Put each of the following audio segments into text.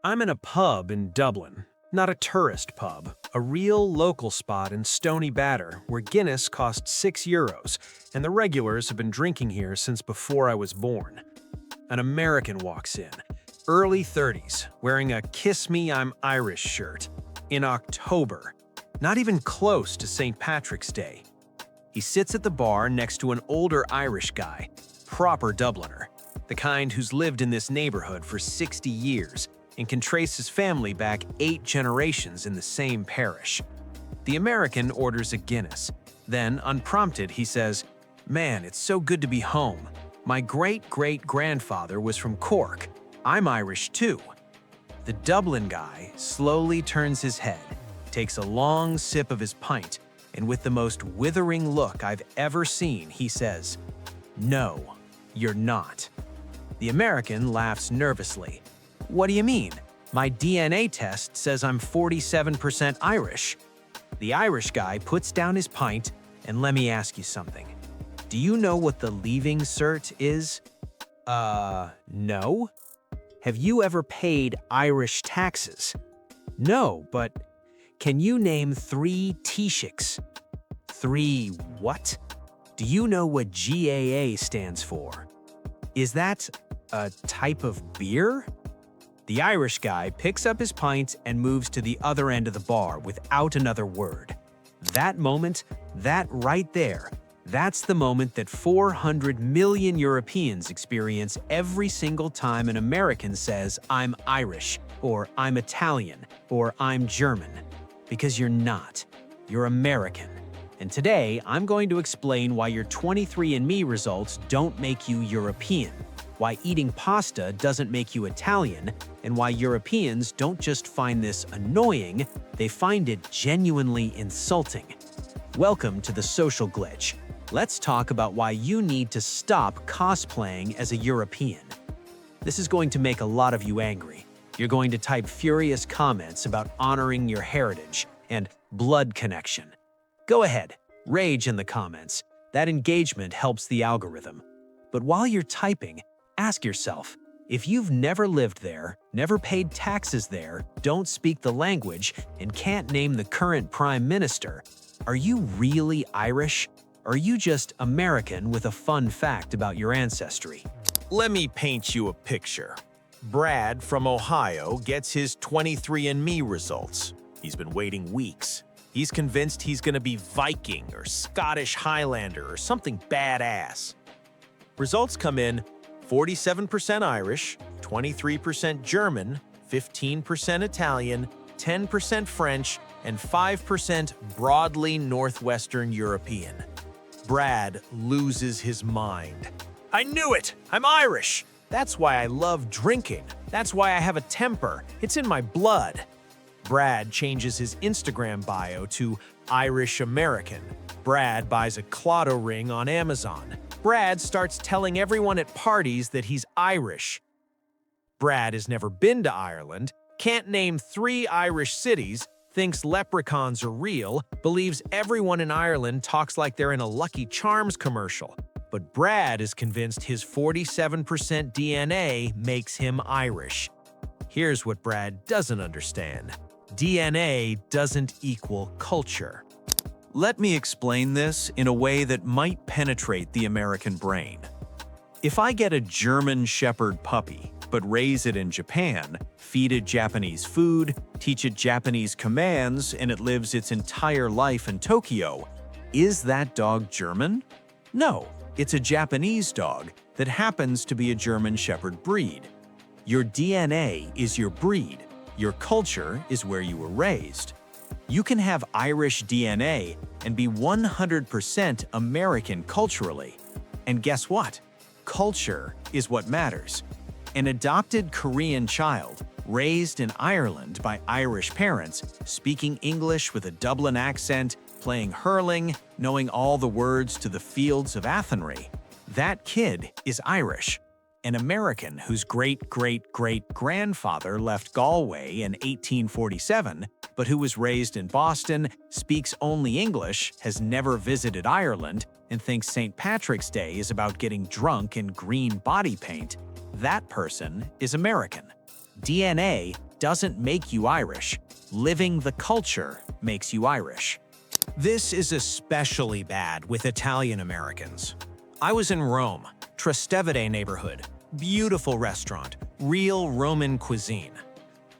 I'm in a pub in Dublin. Not a tourist pub, a real local spot in Stony Batter where Guinness costs €6 and the regulars have been drinking here since before I was born. An American walks in, early 30s, wearing a Kiss Me I'm Irish shirt, in October, not even close to St. Patrick's Day. He sits at the bar next to an older Irish guy, proper Dubliner, the kind who's lived in this neighborhood for 60 years and can trace his family back 8 generations in the same parish. The American orders a Guinness. Then, unprompted, he says, "Man, it's so good to be home. My great-great-grandfather was from Cork. I'm Irish too." The Dublin guy slowly turns his head, takes a long sip of his pint, and with the most withering look I've ever seen, he says, "No, you're not." The American laughs nervously. "What do you mean? My DNA test says I'm 47% Irish." The Irish guy puts down his pint, and let me ask you something. Do you know what the leaving cert is? No? Have you ever paid Irish taxes? No, but can you name 3 Taoiseachs? 3 what? Do you know what GAA stands for? Is that a type of beer? The Irish guy picks up his pint and moves to the other end of the bar without another word. That moment, that right there, that's the moment that 400 million Europeans experience every single time an American says, "I'm Irish," or "I'm Italian," or "I'm German." Because you're not. You're American. And today, I'm going to explain why your 23andMe results don't make you European, why eating pasta doesn't make you Italian, and why Europeans don't just find this annoying, they find it genuinely insulting. Welcome to the Social Glitch. Let's talk about why you need to stop cosplaying as a European. This is going to make a lot of you angry. You're going to type furious comments about honoring your heritage and blood connection. Go ahead, rage in the comments. That engagement helps the algorithm. But while you're typing, ask yourself, if you've never lived there, never paid taxes there, don't speak the language, and can't name the current prime minister, are you really Irish? Or are you just American with a fun fact about your ancestry? Let me paint you a picture. Brad from Ohio gets his 23andMe results. He's been waiting weeks. He's convinced he's gonna be Viking or Scottish Highlander or something badass. Results come in 47% Irish, 23% German, 15% Italian, 10% French, and 5% broadly Northwestern European. Brad loses his mind. "I knew it! I'm Irish! That's why I love drinking. That's why I have a temper. It's in my blood." Brad changes his Instagram bio to Irish American. Brad buys a Claudio ring on Amazon. Brad starts telling everyone at parties that he's Irish. Brad has never been to Ireland, can't name 3 Irish cities, thinks leprechauns are real, believes everyone in Ireland talks like they're in a Lucky Charms commercial. But Brad is convinced his 47% DNA makes him Irish. Here's what Brad doesn't understand. DNA doesn't equal culture. Let me explain this in a way that might penetrate the American brain. If I get a German Shepherd puppy, but raise it in Japan, feed it Japanese food, teach it Japanese commands, and it lives its entire life in Tokyo, is that dog German? No, it's a Japanese dog that happens to be a German Shepherd breed. Your DNA is your breed. Your culture is where you were raised. You can have Irish DNA and be 100% American culturally. And guess what? Culture is what matters. An adopted Korean child, raised in Ireland by Irish parents, speaking English with a Dublin accent, playing hurling, knowing all the words to the Fields of Athenry. That kid is Irish. An American whose great-great-great-grandfather left Galway in 1847, but who was raised in Boston, speaks only English, has never visited Ireland, and thinks St. Patrick's Day is about getting drunk in green body paint, that person is American. DNA doesn't make you Irish. Living the culture makes you Irish. This is especially bad with Italian Americans. I was in Rome, Trastevere neighborhood, beautiful restaurant, real Roman cuisine.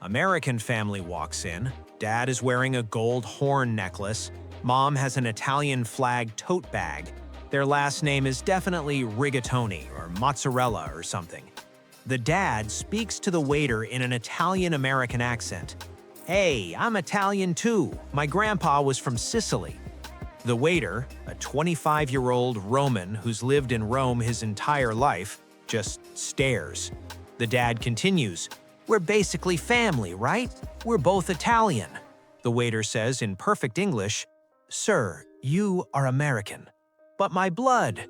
American family walks in, dad is wearing a gold horn necklace, mom has an Italian flag tote bag. Their last name is definitely rigatoni or mozzarella or something. The dad speaks to the waiter in an Italian-American accent. "Hey, I'm Italian too. My grandpa was from Sicily." The waiter, a 25-year-old Roman who's lived in Rome his entire life, just stares. The dad continues, "We're basically family, right? We're both Italian." The waiter says in perfect English, "Sir, you are American. But my blood."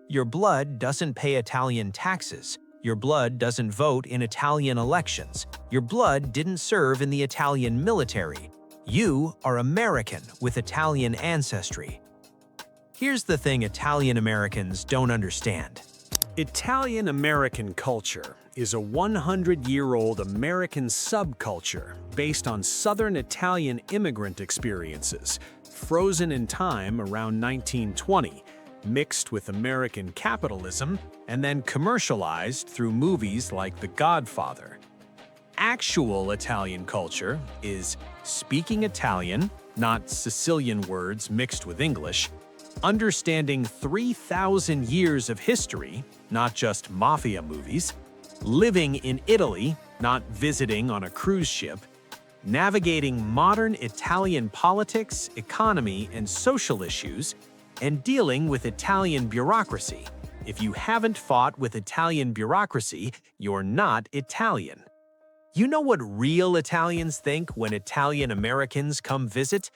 "Your blood doesn't pay Italian taxes. Your blood doesn't vote in Italian elections. Your blood didn't serve in the Italian military. You are American with Italian ancestry." Here's the thing Italian Americans don't understand. Italian-American culture is a 100-year-old American subculture based on Southern Italian immigrant experiences, frozen in time around 1920, mixed with American capitalism, and then commercialized through movies like The Godfather. Actual Italian culture is speaking Italian, not Sicilian words mixed with English, understanding 3,000 years of history, not just mafia movies, living in Italy, not visiting on a cruise ship, navigating modern Italian politics, economy, and social issues, and dealing with Italian bureaucracy. If you haven't fought with Italian bureaucracy, you're not Italian. You know what real Italians think when Italian Americans come visit?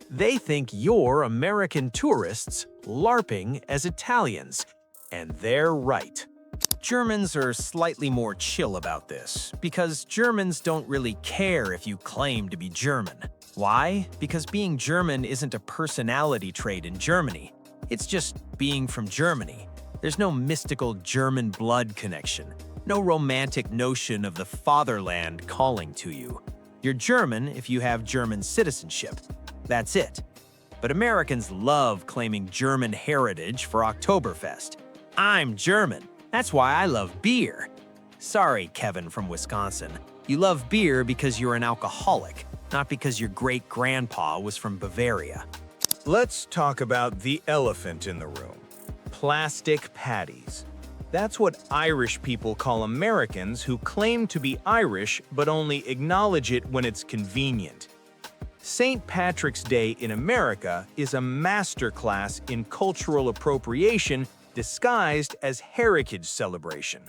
They think you're American tourists LARPing as Italians, and they're right. Germans are slightly more chill about this, because Germans don't really care if you claim to be German. Why? Because being German isn't a personality trait in Germany. It's just being from Germany. There's no mystical German blood connection, no romantic notion of the fatherland calling to you. You're German if you have German citizenship. That's it. But Americans love claiming German heritage for Oktoberfest. I'm German. That's why I love beer. Sorry, Kevin from Wisconsin. You love beer because you're an alcoholic, not because your great-grandpa was from Bavaria. Let's talk about the elephant in the room. Plastic patties. That's what Irish people call Americans who claim to be Irish but only acknowledge it when it's convenient. St. Patrick's Day in America is a masterclass in cultural appropriation disguised as heritage celebration.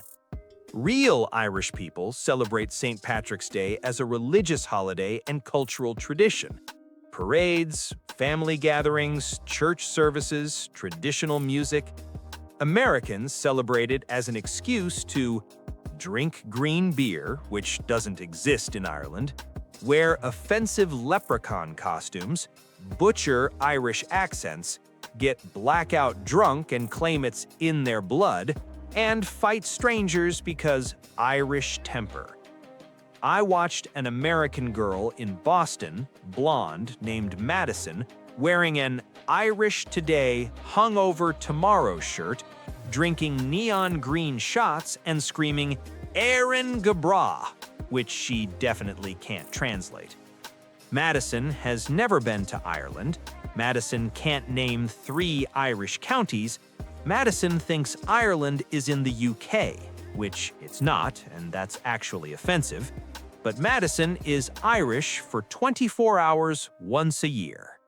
Real Irish people celebrate St. Patrick's Day as a religious holiday and cultural tradition. Parades, family gatherings, church services, traditional music. Americans celebrate it as an excuse to drink green beer, which doesn't exist in Ireland, wear offensive leprechaun costumes, butcher Irish accents, get blackout drunk and claim it's in their blood, and fight strangers because Irish temper. I watched an American girl in Boston, blonde, named Madison, wearing an Irish Today, Hungover Tomorrow shirt, drinking neon green shots and screaming, "Aaron Gabra," which she definitely can't translate. Madison has never been to Ireland. Madison can't name 3 Irish counties. Madison thinks Ireland is in the UK, which it's not, and that's actually offensive. But Madison is Irish for 24 hours once a year.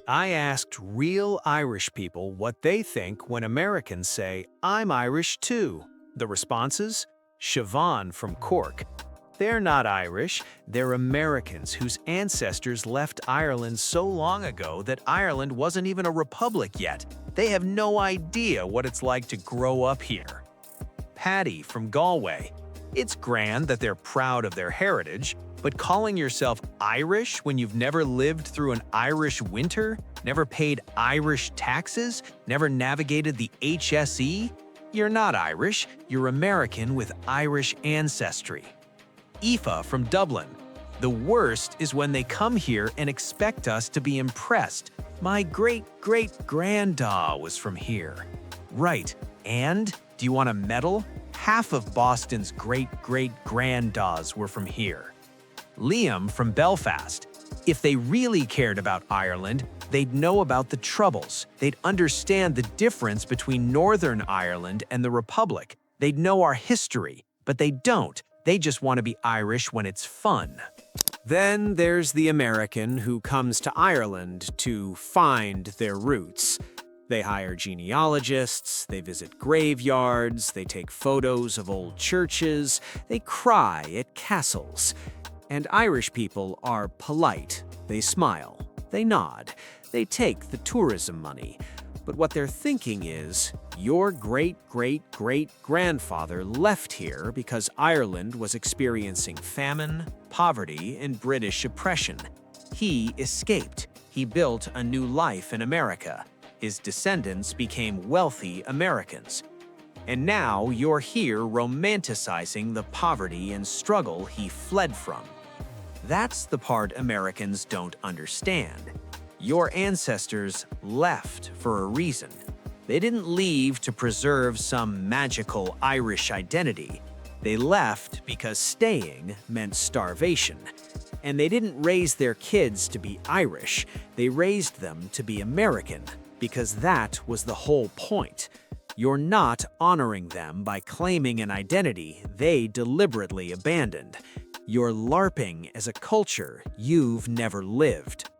I asked real Irish people what they think when Americans say, "I'm Irish too." The responses? Siobhan from Cork. They're not Irish, they're Americans whose ancestors left Ireland so long ago that Ireland wasn't even a republic yet. They have no idea what it's like to grow up here. Paddy from Galway. It's grand that they're proud of their heritage, but calling yourself Irish when you've never lived through an Irish winter, never paid Irish taxes, never navigated the HSE? You're not Irish, you're American with Irish ancestry. Aoife from Dublin. The worst is when they come here and expect us to be impressed. My great-great-grandpa was from here. Right, and do you want a medal? Half of Boston's great-great-granddads were from here. Liam from Belfast. If they really cared about Ireland, they'd know about the Troubles. They'd understand the difference between Northern Ireland and the Republic. They'd know our history, but they don't. They just want to be Irish when it's fun. Then there's the American who comes to Ireland to find their roots. They hire genealogists, they visit graveyards, they take photos of old churches, they cry at castles. And Irish people are polite. They smile, they nod, they take the tourism money. But what they're thinking is, your great-great-great-grandfather left here because Ireland was experiencing famine, poverty, and British oppression. He escaped. He built a new life in America. His descendants became wealthy Americans. And now you're here romanticizing the poverty and struggle he fled from. That's the part Americans don't understand. Your ancestors left for a reason. They didn't leave to preserve some magical Irish identity. They left because staying meant starvation. And they didn't raise their kids to be Irish. They raised them to be American, because that was the whole point. You're not honoring them by claiming an identity they deliberately abandoned. You're LARPing as a culture you've never lived.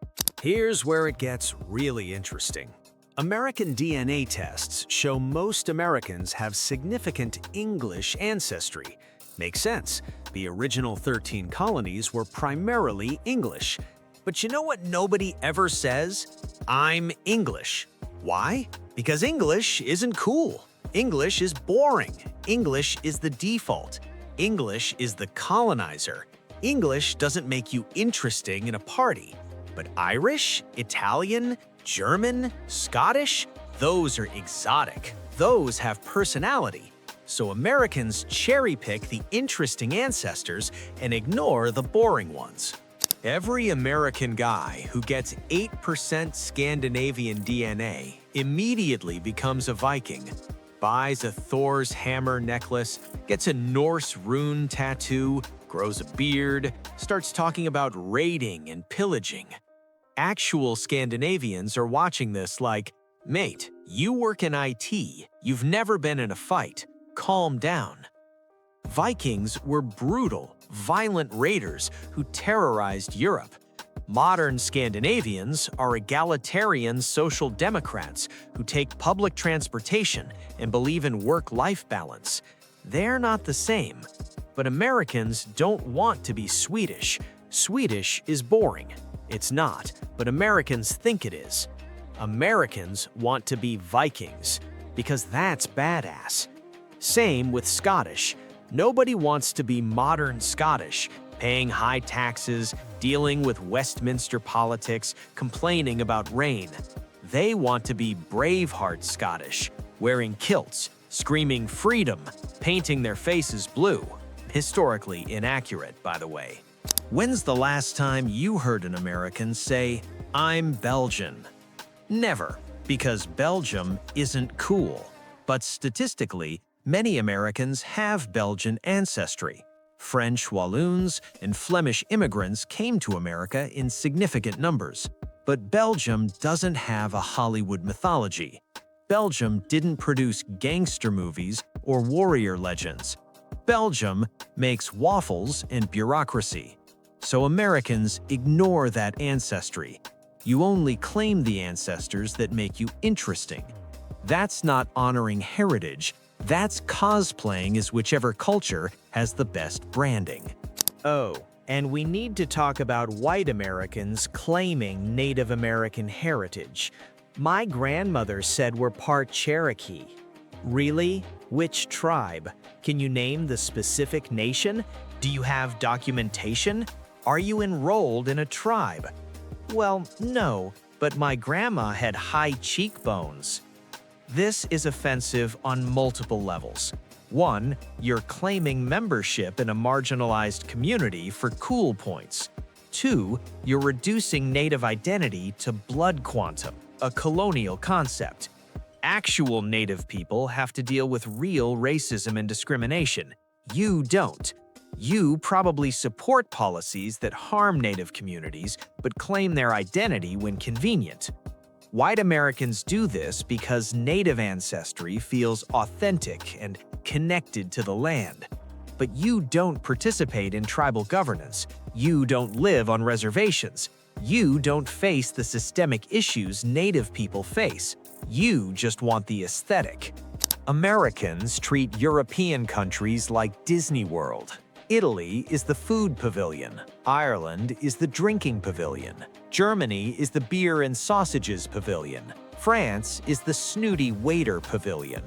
Here's where it gets really interesting. American DNA tests show most Americans have significant English ancestry. Makes sense. The original 13 colonies were primarily English. But you know what nobody ever says? I'm English. Why? Because English isn't cool. English is boring. English is the default. English is the colonizer. English doesn't make you interesting in a party. But Irish, Italian, German, Scottish, those are exotic. Those have personality. So Americans cherry-pick the interesting ancestors and ignore the boring ones. Every American guy who gets 8% Scandinavian DNA immediately becomes a Viking, buys a Thor's hammer necklace, gets a Norse rune tattoo, grows a beard, starts talking about raiding and pillaging. Actual Scandinavians are watching this like, mate, you work in IT, you've never been in a fight, calm down. Vikings were brutal, violent raiders who terrorized Europe. Modern Scandinavians are egalitarian social democrats who take public transportation and believe in work-life balance. They're not the same. But Americans don't want to be Swedish. Swedish is boring. It's not, but Americans think it is. Americans want to be Vikings, because that's badass. Same with Scottish. Nobody wants to be modern Scottish, paying high taxes, dealing with Westminster politics, complaining about rain. They want to be Braveheart Scottish, wearing kilts, screaming freedom, painting their faces blue. Historically inaccurate, by the way. When's the last time you heard an American say, I'm Belgian? Never, because Belgium isn't cool. But statistically, many Americans have Belgian ancestry. French Walloons and Flemish immigrants came to America in significant numbers. But Belgium doesn't have a Hollywood mythology. Belgium didn't produce gangster movies or warrior legends. Belgium makes waffles and bureaucracy. So Americans ignore that ancestry. You only claim the ancestors that make you interesting. That's not honoring heritage. That's cosplaying as whichever culture has the best branding. Oh, and we need to talk about white Americans claiming Native American heritage. My grandmother said we're part Cherokee. Really? Which tribe? Can you name the specific nation? Do you have documentation? Are you enrolled in a tribe? Well, no, but my grandma had high cheekbones. This is offensive on multiple levels. One, you're claiming membership in a marginalized community for cool points. Two, you're reducing Native identity to blood quantum, a colonial concept. Actual Native people have to deal with real racism and discrimination. You don't. You probably support policies that harm Native communities but claim their identity when convenient. White Americans do this because Native ancestry feels authentic and connected to the land. But you don't participate in tribal governance. You don't live on reservations. You don't face the systemic issues Native people face. You just want the aesthetic. Americans treat European countries like Disney World. Italy is the food pavilion. Ireland is the drinking pavilion. Germany is the beer and sausages pavilion. France is the snooty waiter pavilion.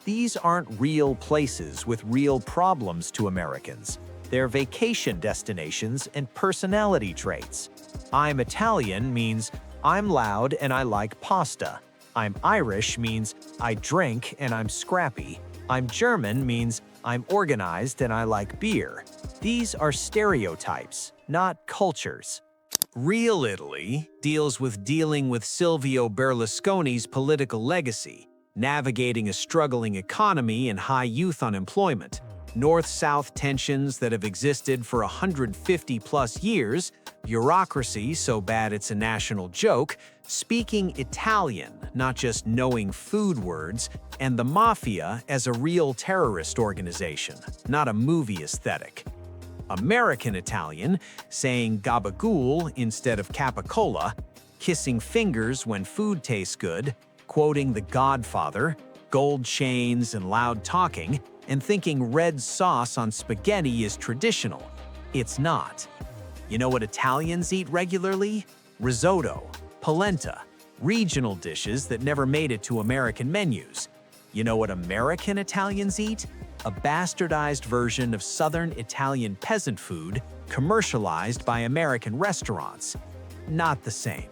These aren't real places with real problems to Americans. They're vacation destinations and personality traits. I'm Italian means I'm loud and I like pasta. I'm Irish means I drink and I'm scrappy. I'm German means I'm organized and I like beer. These are stereotypes, not cultures. Real Italy deals with Silvio Berlusconi's political legacy, navigating a struggling economy and high youth unemployment, North-South tensions that have existed for 150-plus years, bureaucracy so bad it's a national joke, speaking Italian, not just knowing food words, and the mafia as a real terrorist organization, not a movie aesthetic. American Italian, saying gabagool instead of capicola, kissing fingers when food tastes good, quoting The Godfather, gold chains and loud talking, and thinking red sauce on spaghetti is traditional. It's not. You know what Italians eat regularly? Risotto, polenta, regional dishes that never made it to American menus. You know what American Italians eat? A bastardized version of Southern Italian peasant food commercialized by American restaurants. Not the same.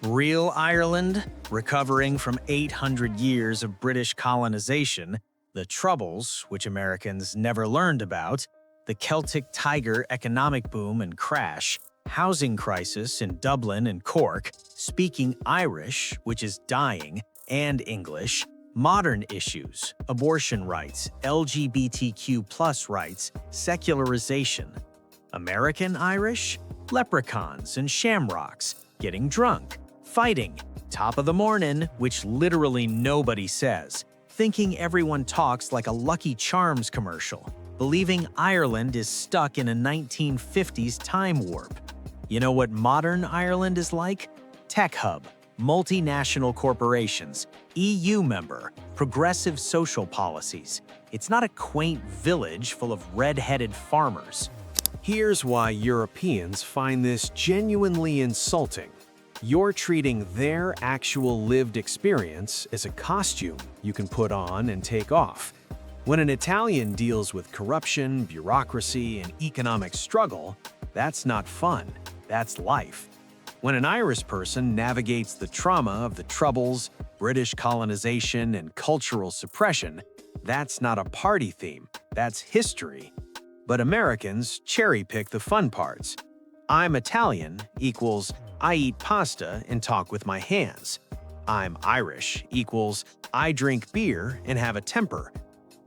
Real Ireland, recovering from 800 years of British colonization, the Troubles, which Americans never learned about, the Celtic Tiger economic boom and crash, housing crisis in Dublin and Cork, speaking Irish, which is dying, and English, modern issues, abortion rights, LGBTQ+ rights, secularization. American Irish? Leprechauns and shamrocks, getting drunk, fighting, top of the morning, which literally nobody says, thinking everyone talks like a Lucky Charms commercial, believing Ireland is stuck in a 1950s time warp. You know what modern Ireland is like? Tech hub, multinational corporations, EU member, progressive social policies. It's not a quaint village full of red-headed farmers. Here's why Europeans find this genuinely insulting. You're treating their actual lived experience as a costume you can put on and take off. When an Italian deals with corruption, bureaucracy, and economic struggle, that's not fun, that's life. When an Irish person navigates the trauma of the Troubles, British colonization, and cultural suppression, that's not a party theme, that's history. But Americans cherry-pick the fun parts. I'm Italian equals I eat pasta and talk with my hands. I'm Irish equals I drink beer and have a temper.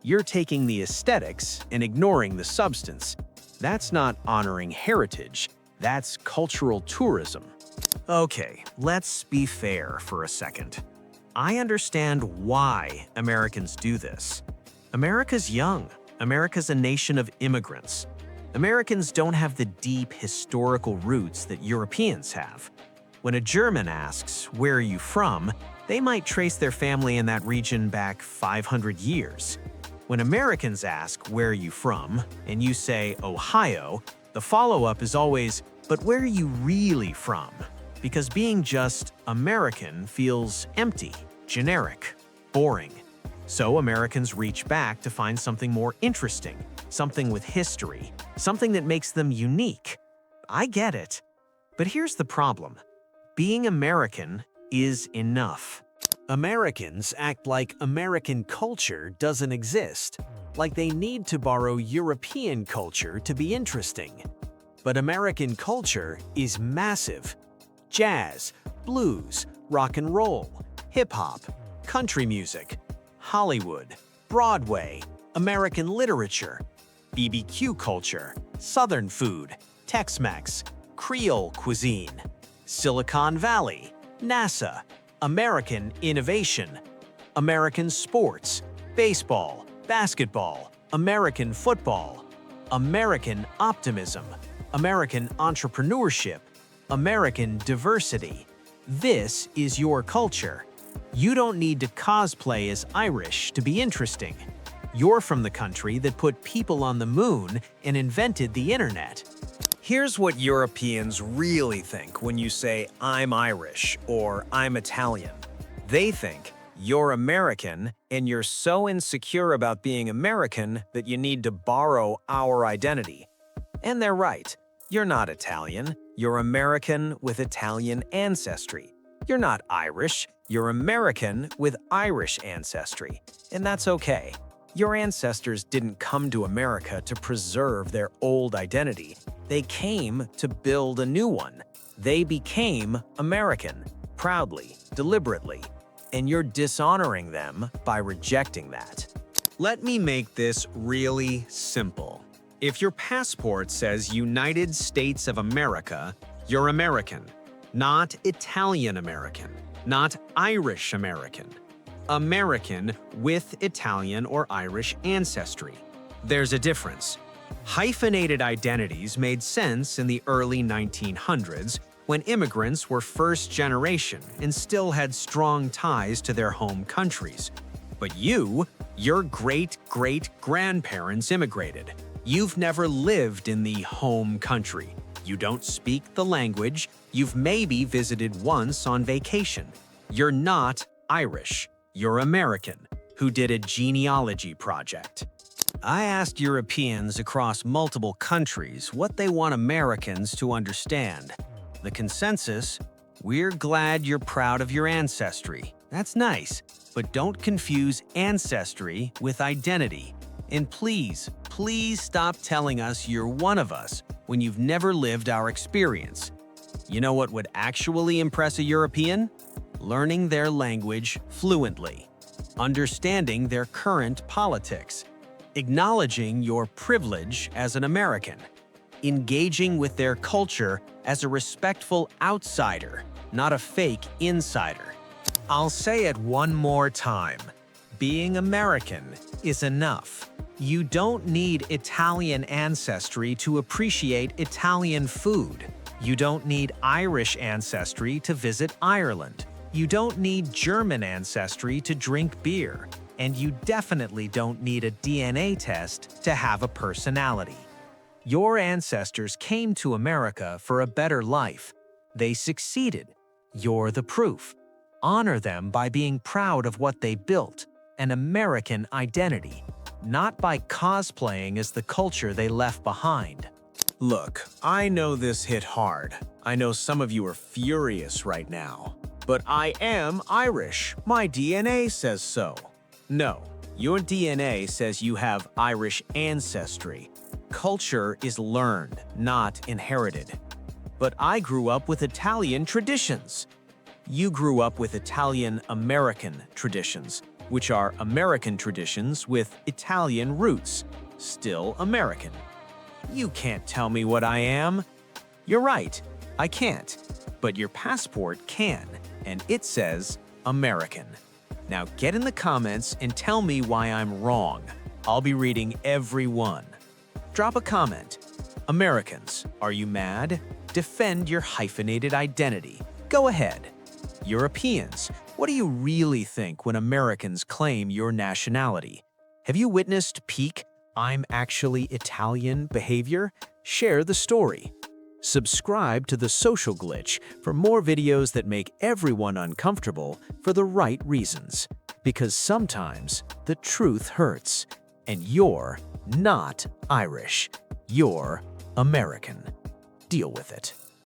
You're taking the aesthetics and ignoring the substance. That's not honoring heritage, that's cultural tourism. Okay, let's be fair for a second. I understand why Americans do this. America's young. America's a nation of immigrants. Americans don't have the deep historical roots that Europeans have. When a German asks, "Where are you from?" they might trace their family in that region back 500 years. When Americans ask, "Where are you from?" and you say, "Ohio," the follow-up is always, "But where are you really from?" Because being just American feels empty, generic, boring. So Americans reach back to find something more interesting, something with history, something that makes them unique. I get it. But here's the problem. Being American is enough. Americans act like American culture doesn't exist, like they need to borrow European culture to be interesting. But American culture is massive. Jazz, blues, rock and roll, hip-hop, country music, Hollywood, Broadway, American literature, BBQ culture, Southern food, Tex-Mex, Creole cuisine, Silicon Valley, NASA, American innovation, American sports, baseball, basketball, American football, American optimism, American entrepreneurship, American diversity. This is your culture. You don't need to cosplay as Irish to be interesting. You're from the country that put people on the moon and invented the internet. Here's what Europeans really think when you say, "I'm Irish" or "I'm Italian." They think you're American and you're so insecure about being American that you need to borrow our identity. And they're right. You're not Italian. You're American with Italian ancestry. You're not Irish. You're American with Irish ancestry. And that's okay. Your ancestors didn't come to America to preserve their old identity. They came to build a new one. They became American, proudly, deliberately, and you're dishonoring them by rejecting that. Let me make this really simple. If your passport says United States of America, you're American, not Italian American, not Irish American. American with Italian or Irish ancestry. There's a difference. Hyphenated identities made sense in the early 1900s when immigrants were first generation and still had strong ties to their home countries. But your great-great-grandparents immigrated. You've never lived in the home country. You don't speak the language. You've maybe visited once on vacation. You're not Irish. You're American, who did a genealogy project. I asked Europeans across multiple countries what they want Americans to understand. The consensus: we're glad you're proud of your ancestry. That's nice, but don't confuse ancestry with identity. And please stop telling us you're one of us when you've never lived our experience. You know what would actually impress a European? Learning their language fluently, understanding their current politics, acknowledging your privilege as an American, engaging with their culture as a respectful outsider, not a fake insider. I'll say it one more time. Being American is enough. You don't need Italian ancestry to appreciate Italian food. You don't need Irish ancestry to visit Ireland. You don't need German ancestry to drink beer. And you definitely don't need a DNA test to have a personality. Your ancestors came to America for a better life. They succeeded. You're the proof. Honor them by being proud of what they built, an American identity, not by cosplaying as the culture they left behind. Look, I know this hit hard. I know some of you are furious right now. But I am Irish. My DNA says so. No, your DNA says you have Irish ancestry. Culture is learned, not inherited. But I grew up with Italian traditions. You grew up with Italian-American traditions, which are American traditions with Italian roots, still American. You can't tell me what I am. You're right, I can't. But your passport can, and it says American. Now get in the comments and tell me why I'm wrong. I'll be reading every one. Drop a comment. Americans, are you mad? Defend your hyphenated identity. Go ahead. Europeans, what do you really think when Americans claim your nationality? Have you witnessed peak "I'm actually Italian" behavior? Share the story. Subscribe to The Social Glitch for more videos that make everyone uncomfortable for the right reasons. Because sometimes the truth hurts, and you're not Irish. You're American. Deal with it.